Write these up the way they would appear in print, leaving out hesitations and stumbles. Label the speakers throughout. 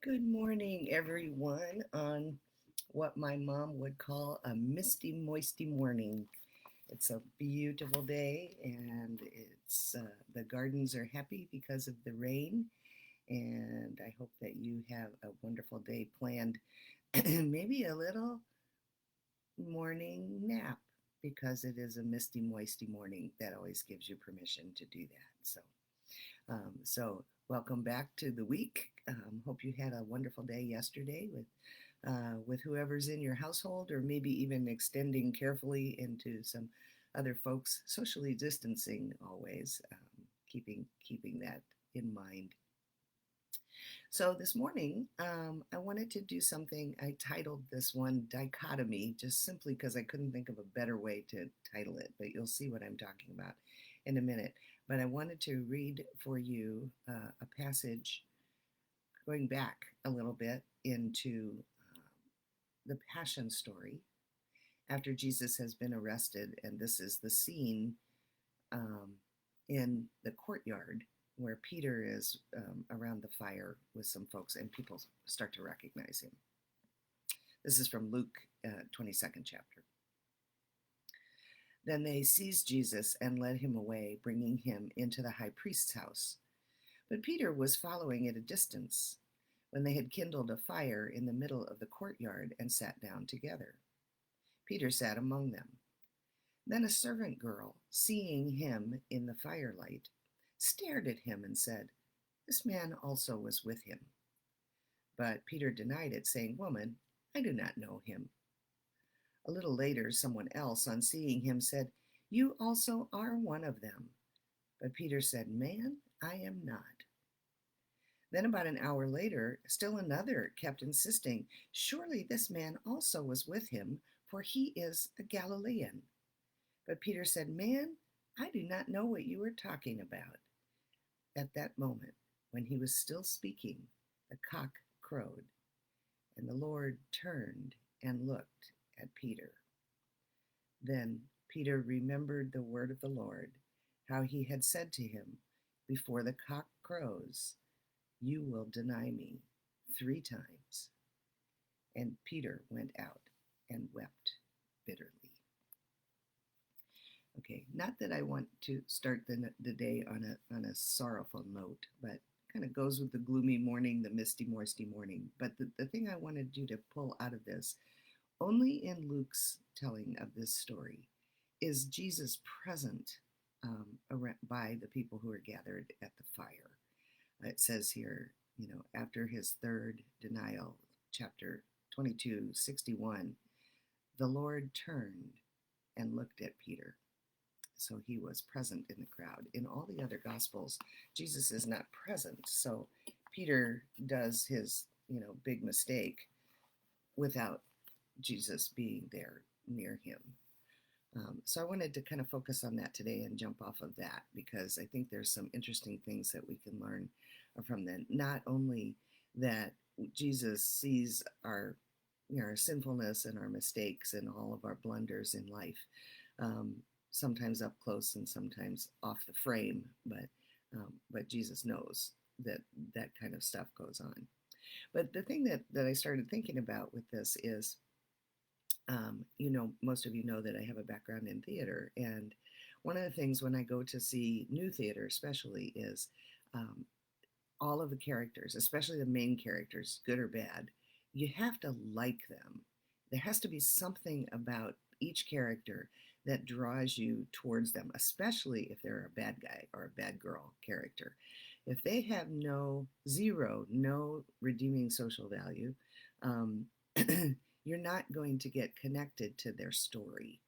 Speaker 1: Good morning, everyone, on what my mom would call a misty, moisty morning. It's a beautiful day, and the gardens are happy because of the rain. And I hope that you have a wonderful day planned. Maybe a little morning nap because it is a misty, moisty morning. That always gives you permission to do that. So welcome back to the week. Hope you had a wonderful day yesterday with whoever's in your household, or maybe even extending carefully into some other folks. Socially distancing always, keeping that in mind. So this morning, I wanted to do something. I titled this one Dichotomy, just simply because I couldn't think of a better way to title it, but you'll see what I'm talking about in a minute. But I wanted to read for you a passage going back a little bit into the Passion story after Jesus has been arrested, and this is the scene um, in the courtyard where Peter is around the fire with some folks, and people start to recognize him. This is from Luke 22nd chapter. Then they seized Jesus and led him away, bringing him into the high priest's house. But Peter was following at a distance when they had kindled a fire in the middle of the courtyard and sat down together. Peter sat among them. Then a servant girl, seeing him in the firelight, stared at him and said, "This man also was with him." But Peter denied it, saying, "Woman, I do not know him." A little later, someone else, on seeing him, said, "You also are one of them." But Peter said, "Man, I am not." Then, about an hour later, still another kept insisting, "Surely this man also was with him, for he is a Galilean." But Peter said, "Man, I do not know what you are talking about." At that moment, when he was still speaking, the cock crowed, and the Lord turned and looked at Peter. Then Peter remembered the word of the Lord, how he had said to him, "Before the cock crows, you will deny me 3 times." And Peter went out and wept bitterly. Okay, not that I want to start the day on a sorrowful note, but kind of goes with the gloomy morning, the misty, moisty morning. But the thing I wanted you to pull out of this, only in Luke's telling of this story, is Jesus present by the people who are gathered at the fire. It says here, after his third denial, chapter 22:61, the Lord turned and looked at Peter. So he was present in the crowd. In all the other gospels, Jesus is not present. So Peter does his, big mistake without Jesus being there near him. So I wanted to kind of focus on that today and jump off of that because I think there's some interesting things that we can learn from that. Not only that Jesus sees our sinfulness and our mistakes and all of our blunders in life, um, sometimes up close and sometimes off the frame, but Jesus knows that that kind of stuff goes on. But the thing that I started thinking about with this is, most of you know that I have a background in theater. And one of the things when I go to see new theater, especially, is um, all of the characters, especially the main characters, good or bad, you have to like them. There has to be something about each character that draws you towards them, especially if they're a bad guy or a bad girl character. If they have no redeeming social value, um, you're not going to get connected to their story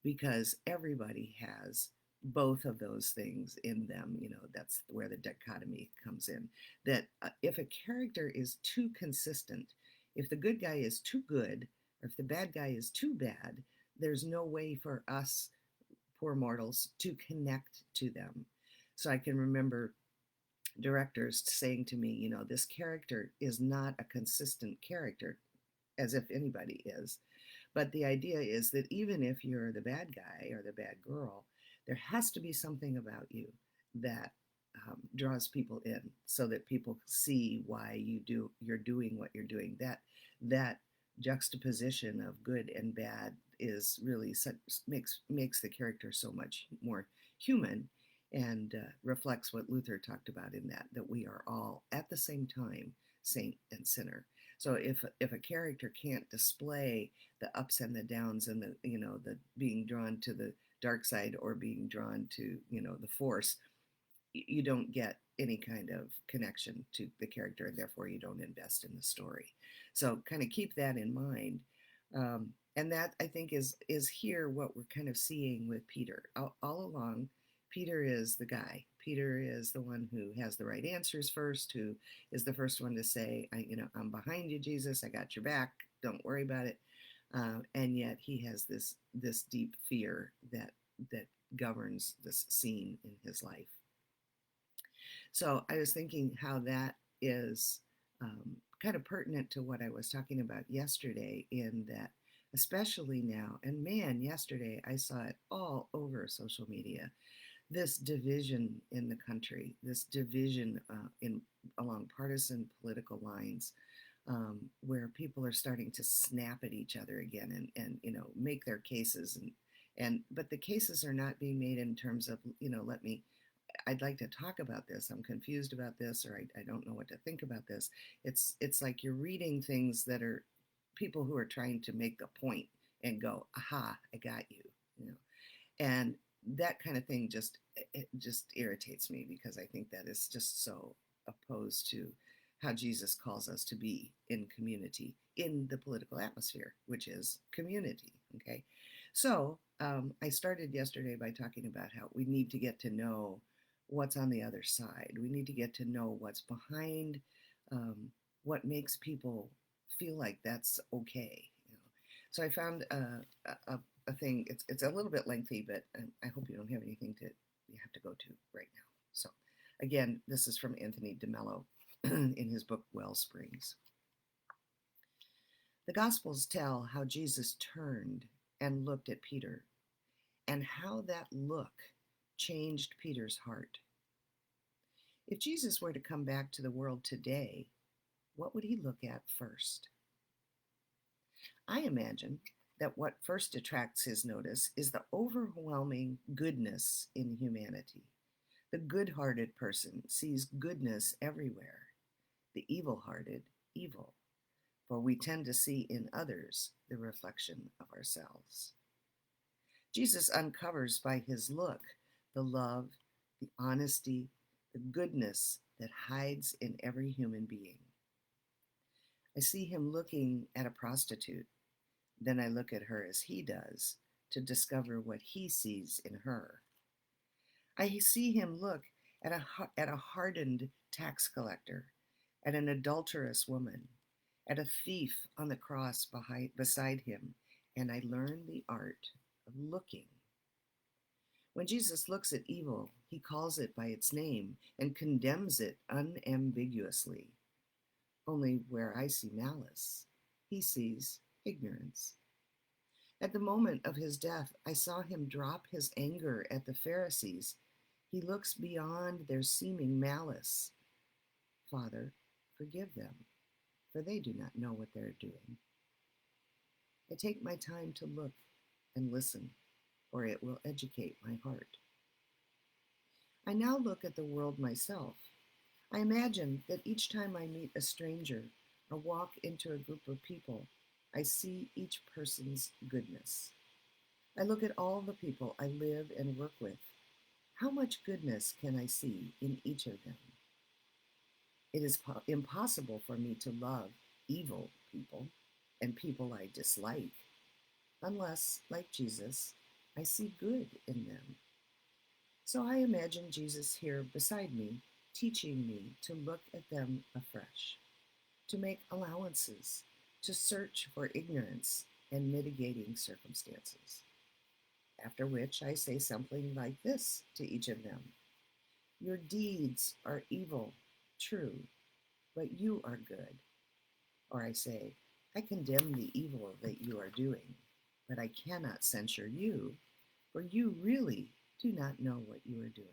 Speaker 1: because everybody has both of those things in them. That's where the dichotomy comes in. That if a character is too consistent, if the good guy is too good, or if the bad guy is too bad, there's no way for us poor mortals to connect to them. So I can remember directors saying to me, this character is not a consistent character, as if anybody is. But the idea is that even if you're the bad guy or the bad girl, there has to be something about you that draws people in, so that people see why you're doing what you're doing. That juxtaposition of good and bad is really makes the character so much more human, and reflects what Luther talked about in that we are all at the same time saint and sinner. So if a character can't display the ups and the downs, and the being drawn to the dark side or being drawn to the force, you don't get any kind of connection to the character, and therefore you don't invest in the story. So kind of keep that in mind. And that, I think, is here what we're kind of seeing with Peter all along. Peter is the guy. Peter is the one who has the right answers first, who is the first one to say, I'm behind you, Jesus. I got your back. Don't worry about it. And yet he has this deep fear that governs this scene in his life. So I was thinking how that is kind of pertinent to what I was talking about yesterday, in that, especially now, and man, yesterday I saw it all over social media, this division in the country, this division along partisan political lines, where people are starting to snap at each other again, and make their cases, but the cases are not being made in terms of I'd like to talk about this. I'm confused about this, or I don't know what to think about this. It's like you're reading things that are people who are trying to make a point and go, aha, I got you. And that kind of thing just irritates me, because I think that is just so opposed to how Jesus calls us to be in community, in the political atmosphere, which is community. Okay, so I started yesterday by talking about how we need to get to know what's on the other side. We need to get to know what's behind what makes people feel like that's okay. So I found a thing. It's a little bit lengthy, but I hope you don't have anything you have to go to right now. So again, this is from Anthony DeMello in his book Wellsprings. The Gospels tell how Jesus turned and looked at Peter, and how that look changed Peter's heart. If Jesus were to come back to the world today, what would he look at first? I imagine that what first attracts his notice is the overwhelming goodness in humanity. The good-hearted person sees goodness everywhere, the evil-hearted, evil, for we tend to see in others the reflection of ourselves. Jesus uncovers by his look the love, the honesty, the goodness that hides in every human being. I see him looking at a prostitute, then I look at her as he does to discover what he sees in her. I see him look at a hardened tax collector, at an adulterous woman, at a thief on the cross beside him, and I learn the art of looking. When Jesus looks at evil, he calls it by its name and condemns it unambiguously. Only where I see malice, he sees ignorance. At the moment of his death, I saw him drop his anger at the Pharisees. He looks beyond their seeming malice. Father, forgive them, for they do not know what they're doing. I take my time to look and listen, for it will educate my heart. I now look at the world myself. I imagine that each time I meet a stranger or walk into a group of people, I see each person's goodness. I look at all the people I live and work with. How much goodness can I see in each of them? It is impossible for me to love evil people and people I dislike, unless, like Jesus, I see good in them. So I imagine Jesus here beside me, teaching me to look at them afresh, to make allowances, to search for ignorance and mitigating circumstances. After which I say something like this to each of them: your deeds are evil, true, but you are good. Or I say, I condemn the evil that you are doing, but I cannot censure you, for you really do not know what you are doing.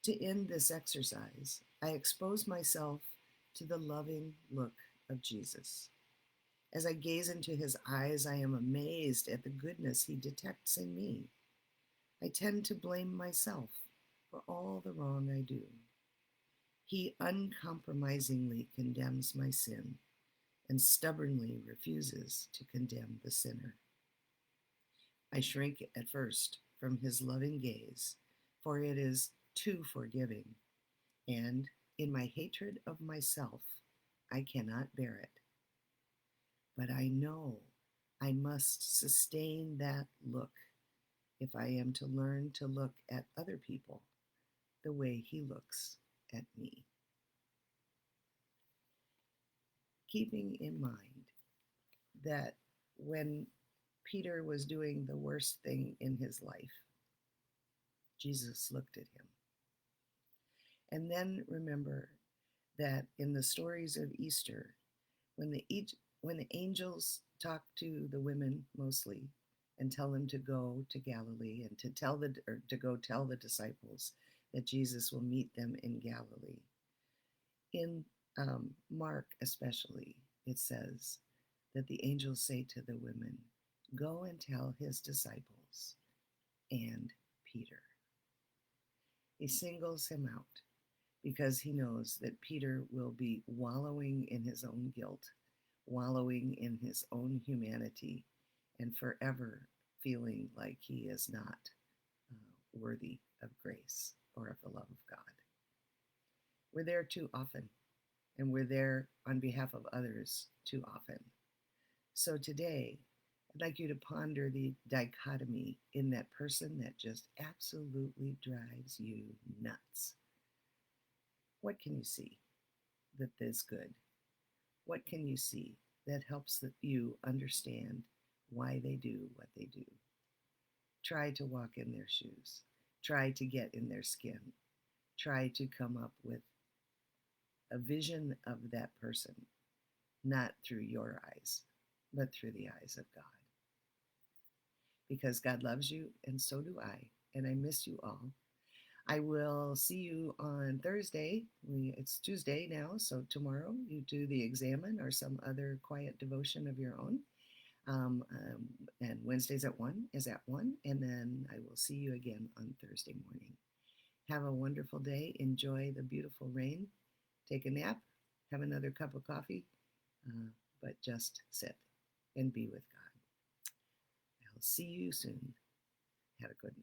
Speaker 1: To end this exercise, I expose myself to the loving look of Jesus. As I gaze into his eyes, I am amazed at the goodness he detects in me. I tend to blame myself for all the wrong I do. He uncompromisingly condemns my sin and stubbornly refuses to condemn the sinner. I shrink at first from his loving gaze, for it is too forgiving, and in my hatred of myself, I cannot bear it. But I know I must sustain that look if I am to learn to look at other people the way he looks at me. Keeping in mind that when Peter was doing the worst thing in his life, Jesus looked at him. And then remember that in the stories of Easter, when when the angels talk to the women mostly and tell them to go to Galilee and to go tell the disciples that Jesus will meet them in Galilee. In Mark especially, it says that the angels say to the women, "Go and tell his disciples and Peter." He singles him out because he knows that Peter will be wallowing in his own guilt, wallowing in his own humanity, and forever feeling like he is not worthy of grace or of the love of God. We're there too often, and we're there on behalf of others too often. So today, I'd like you to ponder the dichotomy in that person that just absolutely drives you nuts. What can you see that is good? What can you see that helps you understand why they do what they do? Try to walk in their shoes. Try to get in their skin. Try to come up with a vision of that person, not through your eyes, but through the eyes of God. Because God loves you, and so do I, and I miss you all. I will see you on Thursday. It's Tuesday now, so tomorrow you do the examine or some other quiet devotion of your own. And Wednesdays at 1 is at 1, and then I will see you again on Thursday morning. Have a wonderful day. Enjoy the beautiful rain. Take a nap. Have another cup of coffee, but just sit and be with God. I'll see you soon. Have a good